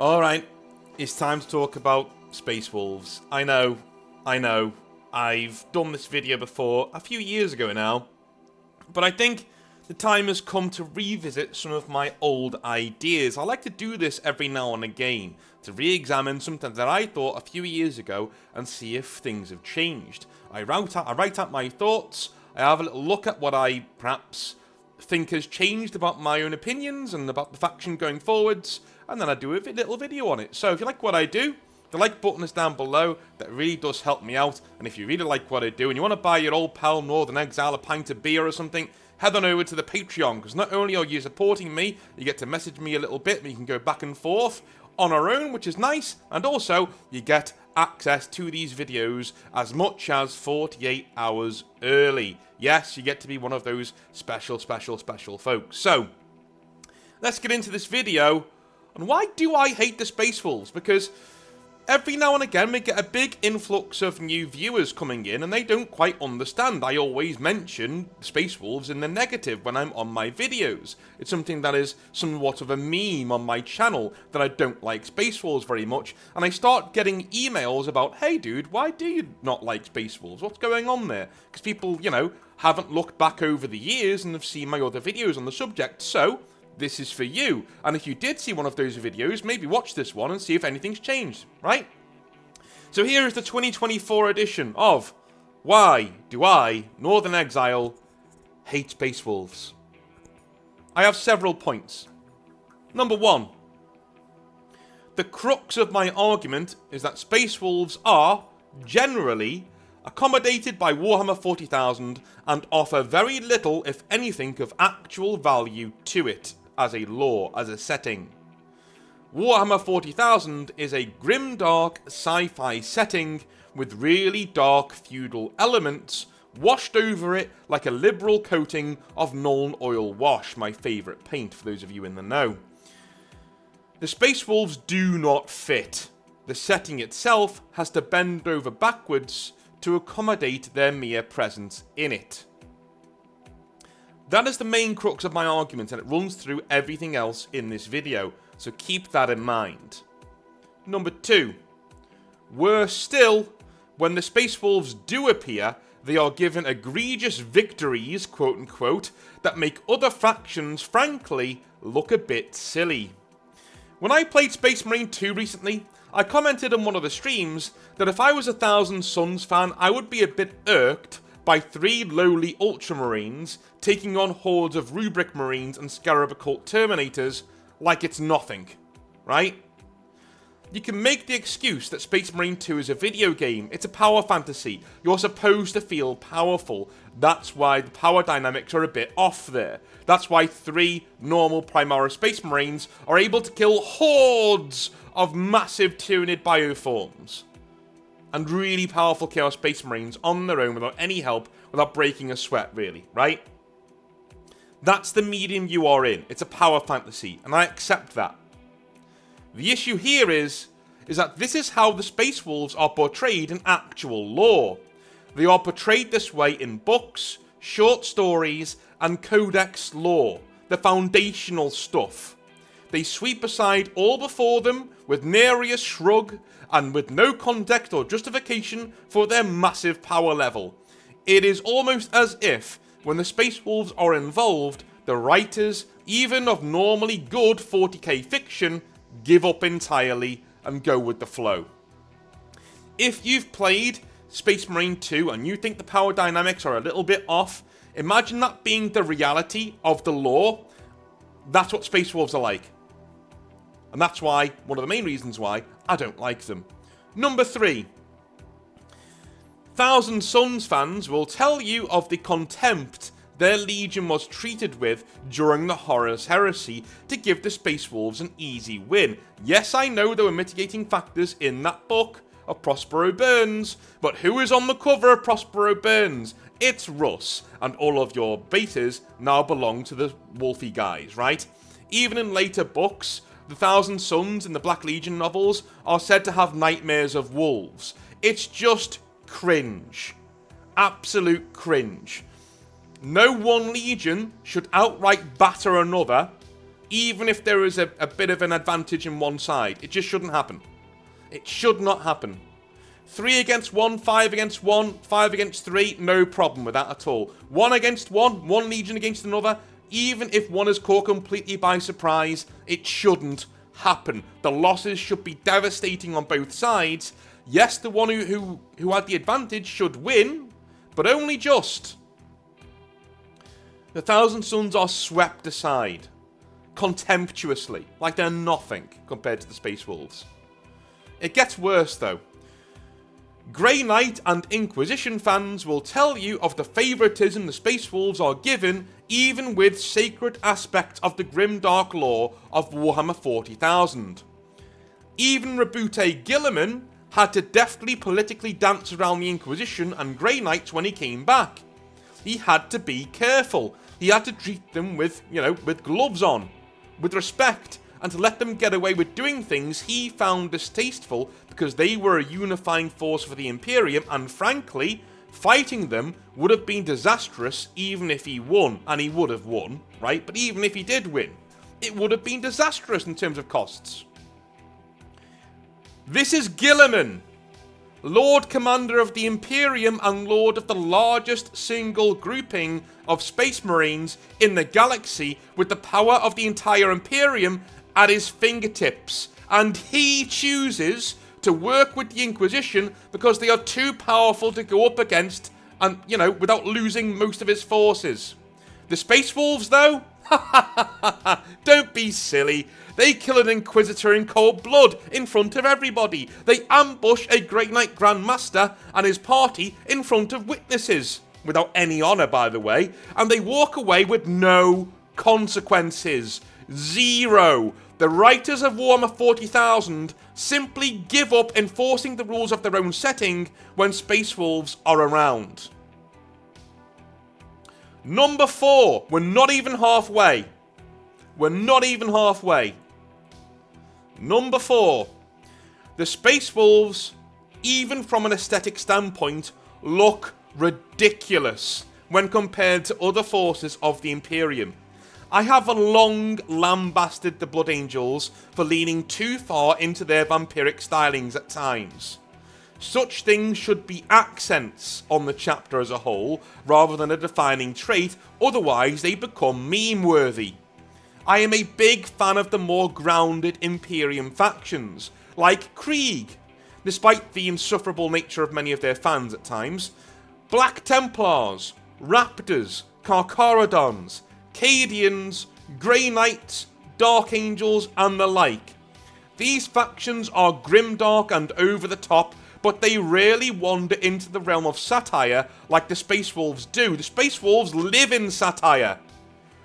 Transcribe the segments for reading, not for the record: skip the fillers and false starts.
Alright, it's time to talk about Space Wolves. I know, I've done this video before, a few years ago now, but I think the time has come to revisit some of my old ideas. I like to do this every now and again, to re-examine something that I thought a few years ago and see if things have changed. I write out my thoughts, I have a little look at what I perhaps think has changed about my own opinions and about the faction going forwards, and then I do a little video on it. So if you like what I do, the like button is down below. That really does help me out. And if you really like what I do and you want to buy your old pal Northern Exile a pint of beer or something, head on over to the Patreon, because not only are you supporting me, you get to message me a little bit, and you can go back and forth on our own, which is nice, and also you get access to these videos as much as 48 hours early. Yes, you get to be one of those special folks. So, let's get into this video. And why do I hate the Space Wolves? Because every now and again we get a big influx of new viewers coming in and they don't quite understand. I always mention Space Wolves in the negative when I'm on my videos. It's something that is somewhat of a meme on my channel, that I don't like Space Wolves very much. And I start getting emails about, hey dude, why do you not like Space Wolves? What's going on there? Because people, haven't looked back over the years and have seen my other videos on the subject. So this is for you. And if you did see one of those videos, maybe watch this one and see if anything's changed, right? So here is the 2024 edition of Why Do I, Northern Exile, Hate Space Wolves? I have several points. Number one, the crux of my argument is that Space Wolves are, generally, accommodated by Warhammer 40,000 and offer very little, if anything, of actual value to it as a lore, as a setting. Warhammer 40,000 is a grimdark sci-fi setting with really dark feudal elements washed over it like a liberal coating of Nuln Oil Wash, my favourite paint for those of you in the know. The Space Wolves do not fit. The setting itself has to bend over backwards to accommodate their mere presence in it. That is the main crux of my argument, and it runs through everything else in this video, so keep that in mind. Number two, worse still, when the Space Wolves do appear, they are given egregious victories, quote unquote, that make other factions, frankly, look a bit silly. When I played Space Marine 2 recently, I commented on one of the streams that if I was a Thousand Suns fan, I would be a bit irked by 3 lowly Ultramarines taking on hordes of Rubric Marines and Scarab Occult Terminators like it's nothing, right? You can make the excuse that Space Marine 2 is a video game, it's a power fantasy, you're supposed to feel powerful, that's why the power dynamics are a bit off there. That's why 3 normal Primara Space Marines are able to kill hordes of massive Tyranid bioforms and really powerful Chaos Space Marines on their own without any help, without breaking a sweat really, right? That's the medium you are in. It's a power fantasy, and I accept that. The issue here is that this is how the Space Wolves are portrayed in actual lore. They are portrayed this way in books, short stories, and codex lore, the foundational stuff. They sweep aside all before them with nary a shrug and with no context or justification for their massive power level. It is almost as if, when the Space Wolves are involved, the writers, even of normally good 40k fiction, give up entirely and go with the flow. If you've played Space Marine 2 and you think the power dynamics are a little bit off, imagine that being the reality of the lore. That's what Space Wolves are like. And that's why, one of the main reasons why, I don't like them. Number 3. Thousand Suns fans will tell you of the contempt their legion was treated with during the Horus Heresy to give the Space Wolves an easy win. Yes, I know there were mitigating factors in that book of Prospero Burns, but who is on the cover of Prospero Burns? It's Russ, and all of your betas now belong to the Wolfie guys, right? Even in later books, the Thousand Suns in the Black Legion novels are said to have nightmares of wolves. It's just cringe. Absolute cringe. No one legion should outright batter another even if there is a bit of an advantage in one side. It just shouldn't happen. It should not happen. 3 against 1, 5 against 1, 5 against 3, no problem with that at all. 1 against 1, one legion against another, even if one is caught completely by surprise, it shouldn't happen. The losses should be devastating on both sides. Yes, the one who had the advantage should win, but only just. The Thousand Sons are swept aside, contemptuously, like they're nothing compared to the Space Wolves. It gets worse though. Grey Knight and Inquisition fans will tell you of the favouritism the Space Wolves are given, even with sacred aspects of the grimdark lore of Warhammer 40,000. Even Rabute Gilliman had to deftly politically dance around the Inquisition and Grey Knights when he came back. He had to be careful. He had to treat them with, with gloves on, with respect, and to let them get away with doing things he found distasteful because they were a unifying force for the Imperium, and frankly, fighting them would have been disastrous even if he won, and he would have won, right? But even if he did win, it would have been disastrous in terms of costs. This is Gilliman, Lord Commander of the Imperium and Lord of the largest single grouping of Space Marines in the galaxy, with the power of the entire Imperium at his fingertips, and he chooses to work with the Inquisition because they are too powerful to go up against, and without losing most of his forces. The Space Wolves though? Don't be silly. They kill an Inquisitor in cold blood in front of everybody. They ambush a Grey Knight Grandmaster and his party in front of witnesses, without any honour by the way, and they walk away with no consequences. Zero. The writers of Warhammer 40,000 simply give up enforcing the rules of their own setting when Space Wolves are around. Number 4. We're not even halfway. We're not even halfway. Number 4. The Space Wolves, even from an aesthetic standpoint, look ridiculous when compared to other forces of the Imperium. I have long lambasted the Blood Angels for leaning too far into their vampiric stylings at times. Such things should be accents on the chapter as a whole, rather than a defining trait, otherwise they become meme-worthy. I am a big fan of the more grounded Imperium factions, like Krieg, despite the insufferable nature of many of their fans at times, Black Templars, Raptors, Carcharodons, Cadians, Grey Knights, Dark Angels, and the like. These factions are grimdark and over the top, but they rarely wander into the realm of satire like the Space Wolves do. The Space Wolves live in satire.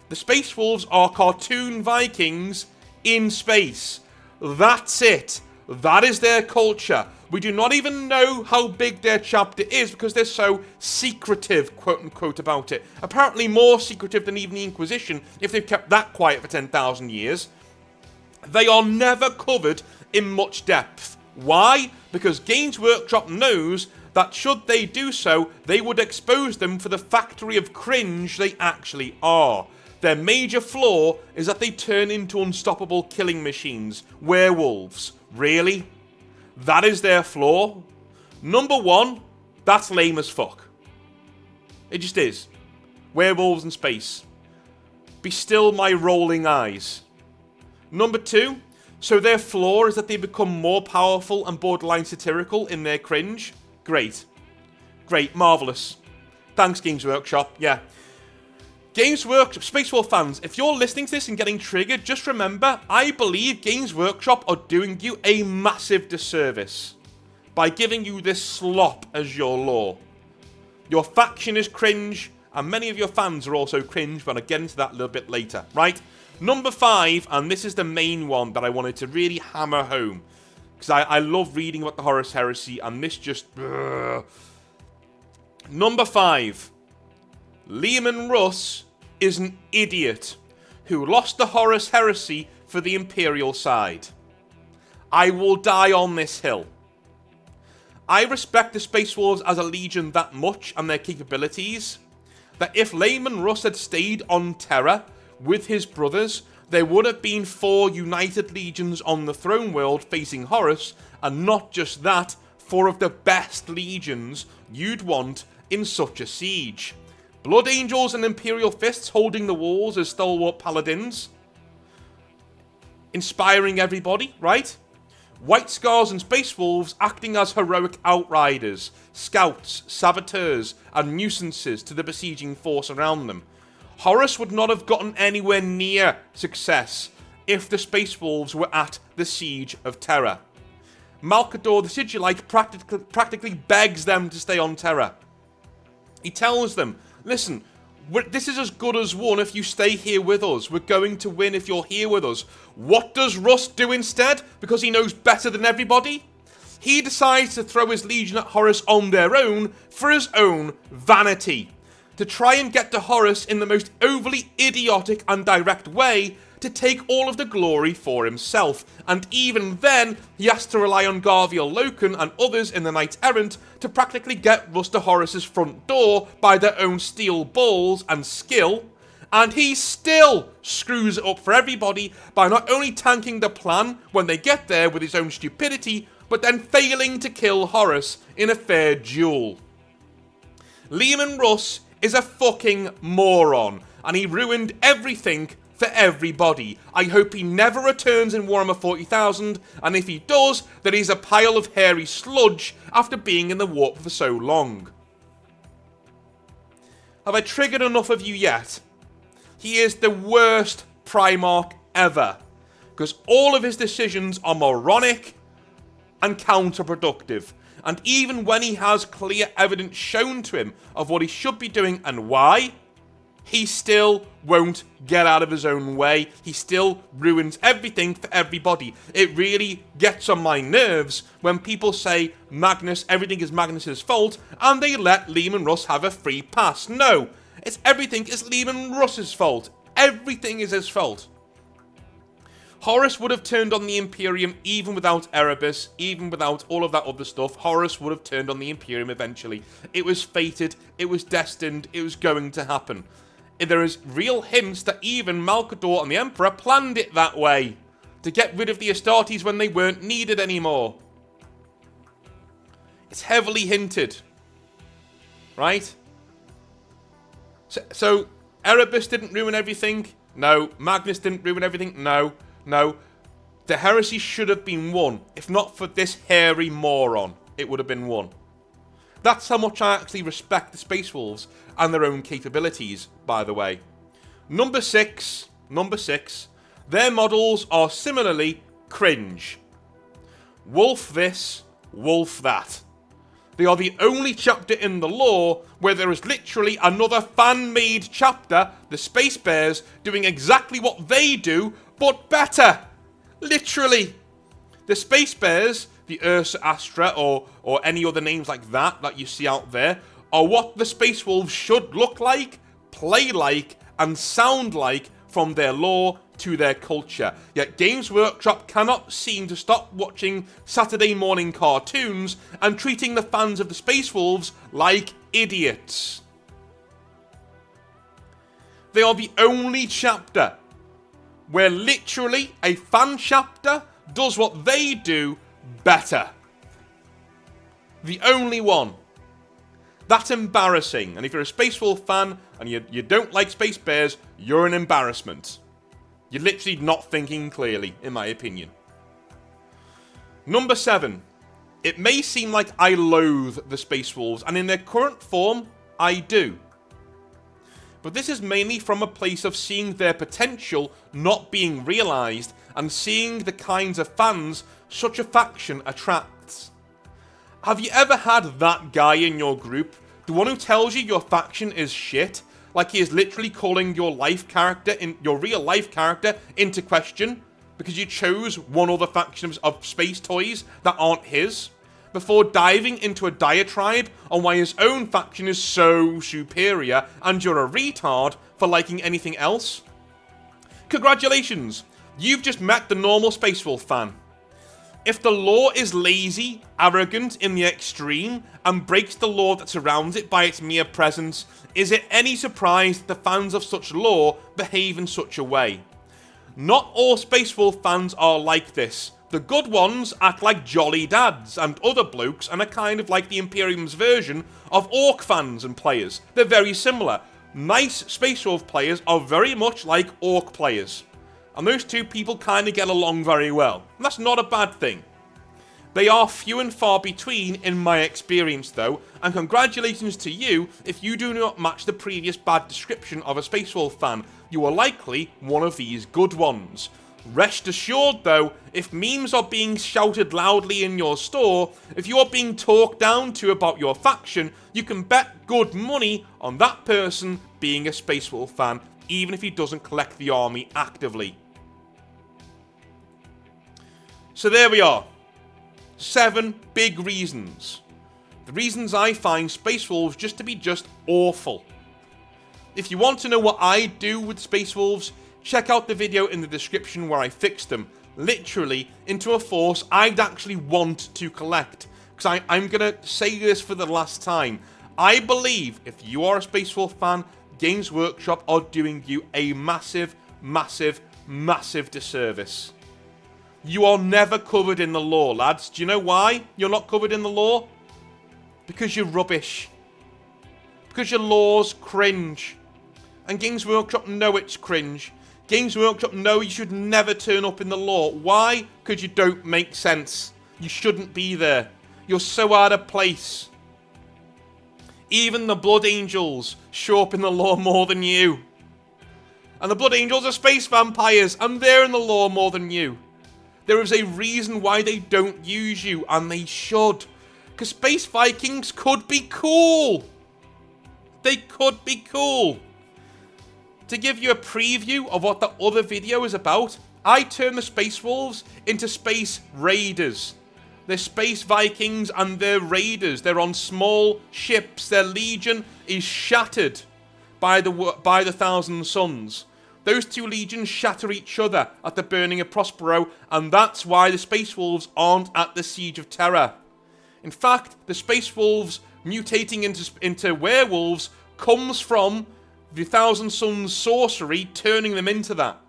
The Space Wolves are cartoon Vikings in space. That's it. That is their culture. We do not even know how big their chapter is because they're so secretive, quote-unquote, about it. Apparently more secretive than even the Inquisition, if they've kept that quiet for 10,000 years. They are never covered in much depth. Why? Because Games Workshop knows that should they do so, they would expose them for the factory of cringe they actually are. Their major flaw is that they turn into unstoppable killing machines. Werewolves. Really? That is their flaw? Number 1, that's lame as fuck. It just is. Werewolves in space. Be still my rolling eyes. Number 2, so their flaw is that they become more powerful and borderline satirical in their cringe. Great. Great, marvellous. Thanks, Games Workshop, yeah. Games Workshop, Space Wolf fans, if you're listening to this and getting triggered, just remember, I believe Games Workshop are doing you a massive disservice by giving you this slop as your lore. Your faction is cringe, and many of your fans are also cringe, but I'll get into that a little bit later, right? Number 5, and this is the main one that I wanted to really hammer home, because I love reading about the Horus Heresy, and this just... Number 5. Leman Russ is an idiot who lost the Horus Heresy for the Imperial side. I will die on this hill. I respect the Space Wolves as a legion that much and their capabilities, that if Leman Russ had stayed on Terra with his brothers, there would have been 4 united legions on the throne world facing Horus, and not just that, 4 of the best legions you'd want in such a siege. Blood Angels and Imperial Fists holding the walls as stalwart paladins. Inspiring everybody, right? White Scars and Space Wolves acting as heroic outriders, scouts, saboteurs, and nuisances to the besieging force around them. Horus would not have gotten anywhere near success if the Space Wolves were at the Siege of Terra. Malcador the Sigillite practically begs them to stay on Terra. He tells them, listen, this is as good as won if you stay here with us. We're going to win if you're here with us. What does Russ do instead? Because he knows better than everybody? He decides to throw his legion at Horus on their own for his own vanity. To try and get to Horus in the most overly idiotic and direct way to take all of the glory for himself. And even then, he has to rely on Garviel Loken and others in the Knight Errant to practically get Russ to Horus's front door by their own steel balls and skill. And he still screws it up for everybody by not only tanking the plan when they get there with his own stupidity, but then failing to kill Horus in a fair duel. Leman Russ is a fucking moron, and he ruined everything for everybody. I hope he never returns in Warhammer 40,000, and if he does, then he's a pile of hairy sludge after being in the warp for so long. Have I triggered enough of you yet? He is the worst Primarch ever, because all of his decisions are moronic and counterproductive. And even when he has clear evidence shown to him of what he should be doing and why, he still won't get out of his own way. He still ruins everything for everybody. It really gets on my nerves when people say Magnus, everything is Magnus's fault, and they let Leman Russ have a free pass. No, everything is Leman Russ's fault. Everything is his fault. Horus would have turned on the Imperium even without Erebus, even without all of that other stuff. Horus would have turned on the Imperium eventually. It was fated, it was destined, it was going to happen. There is real hints that even Malcador and the Emperor planned it that way, to get rid of the Astartes when they weren't needed anymore. It's heavily hinted, right? So Erebus didn't ruin everything? No. Magnus didn't ruin everything? No. The heresy should have been won. If not for this hairy moron, it would have been won. That's how much I actually respect the Space Wolves and their own capabilities, by the way. Number six, their models are similarly cringe. Wolf this, wolf that. They are the only chapter in the lore where there is literally another fan-made chapter, the Space Bears, doing exactly what they do, but better. Literally. The Space Bears, the Ursa Astra, or any other names like that you see out there, are what the Space Wolves should look like, play like, and sound like from their lore to their culture. Yet Games Workshop cannot seem to stop watching Saturday morning cartoons and treating the fans of the Space Wolves like idiots. They are the only chapter where literally a fan chapter does what they do better. The only one. That's embarrassing. And if you're a Space Wolf fan and you don't like Space Bears, you're an embarrassment. You're literally not thinking clearly, in my opinion. Number 7. It may seem like I loathe the Space Wolves, and in their current form, I do. But this is mainly from a place of seeing their potential not being realised, and seeing the kinds of fans such a faction attracts. Have you ever had that guy in your group, the one who tells you your faction is shit, like he is literally calling your real life character into question because you chose one other faction of space toys that aren't his, before diving into a diatribe on why his own faction is so superior and you're a retard for liking anything else? Congratulations, you've just met the normal Space Wolf fan. If the lore is lazy, arrogant in the extreme, and breaks the lore that surrounds it by its mere presence, is it any surprise that the fans of such lore behave in such a way? Not all Space Wolf fans are like this. The good ones act like jolly dads and other blokes and are kind of like the Imperium's version of Orc fans and players. They're very similar. Nice Space Wolf players are very much like Orc players. And those two people kind of get along very well. And that's not a bad thing. They are few and far between in my experience though, and congratulations to you if you do not match the previous bad description of a Space Wolf fan. You are likely one of these good ones. Rest assured though, if memes are being shouted loudly in your store, if you are being talked down to about your faction, you can bet good money on that person being a Space Wolf fan, even if he doesn't collect the army actively. So there we are. 7 big reasons. The reasons I find Space Wolves just to be just awful. If you want to know what I do with Space Wolves, check out the video in the description where I fixed them, literally, into a force I'd actually want to collect. Because I'm going to say this for the last time. I believe if you are a Space Wolf fan, Games Workshop are doing you a massive, massive, massive disservice. You are never covered in the lore, lads. Do you know why you're not covered in the lore? Because you're rubbish. Because your lore's cringe. And Games Workshop know it's cringe. Games Workshop know you should never turn up in the lore. Why? Because you don't make sense. You shouldn't be there. You're so out of place. Even the Blood Angels show up in the lore more than you. And the Blood Angels are space vampires, and they're in the lore more than you. There is a reason why they don't use you, and they should. Because Space Vikings could be cool. They could be cool. To give you a preview of what the other video is about, I turn the Space Wolves into Space Raiders. They're Space Vikings and they're Raiders. They're on small ships. Their legion is shattered by the Thousand Suns. Those two legions shatter each other at the burning of Prospero, and that's why the Space Wolves aren't at the Siege of Terror. In fact, the Space Wolves mutating into werewolves comes from the Thousand Suns sorcery turning them into that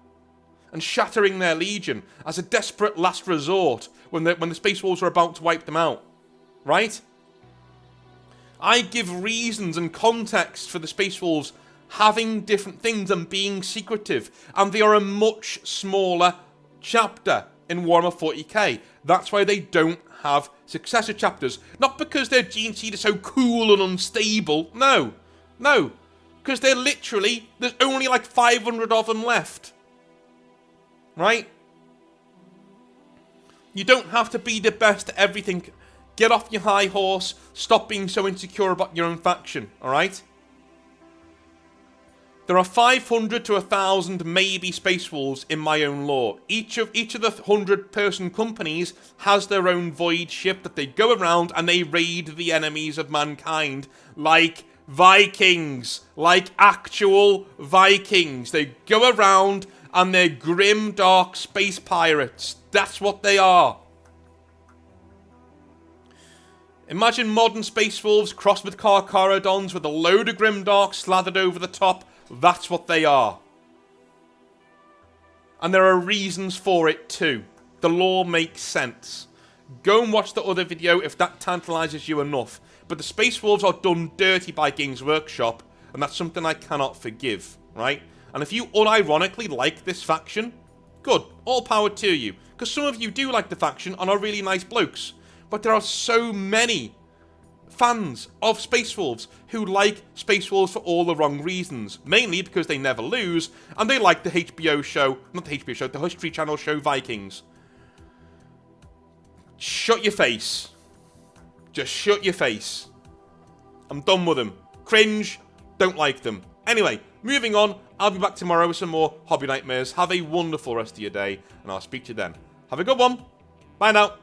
and shattering their legion as a desperate last resort when the Space Wolves are about to wipe them out. Right? I give reasons and context for the Space Wolves having different things and being secretive, and they are a much smaller chapter in Warhammer 40k. That's why they don't have successor chapters. Not because their gene seed is so cool and unstable. No. Because they're literally, there's only like 500 of them left. Right? You don't have to be the best at everything. Get off your high horse. Stop being so insecure about your own faction. Alright? There are 500 to 1,000 maybe Space Wolves in my own lore. Each of the 100-person companies has their own void ship that they go around and they raid the enemies of mankind like Vikings. Like actual Vikings. They go around and they're grim, dark space pirates. That's what they are. Imagine modern Space Wolves crossed with Carcharodons with a load of grimdark slathered over the top. That's what they are. And there are reasons for it too. The lore makes sense. Go and watch the other video if that tantalizes you enough. But the Space Wolves are done dirty by Games Workshop, and that's something I cannot forgive, right? And if you unironically like this faction, good, all power to you. Because some of you do like the faction and are really nice blokes. But there are so many fans of Space Wolves who like Space Wolves for all the wrong reasons. Mainly because they never lose, and they like the HBO show, not the HBO show, the History Channel show Vikings. Shut your face. Just shut your face. I'm done with them. Cringe, don't like them. Anyway, moving on, I'll be back tomorrow with some more Hobby Nightmares. Have a wonderful rest of your day, and I'll speak to you then. Have a good one. Bye now.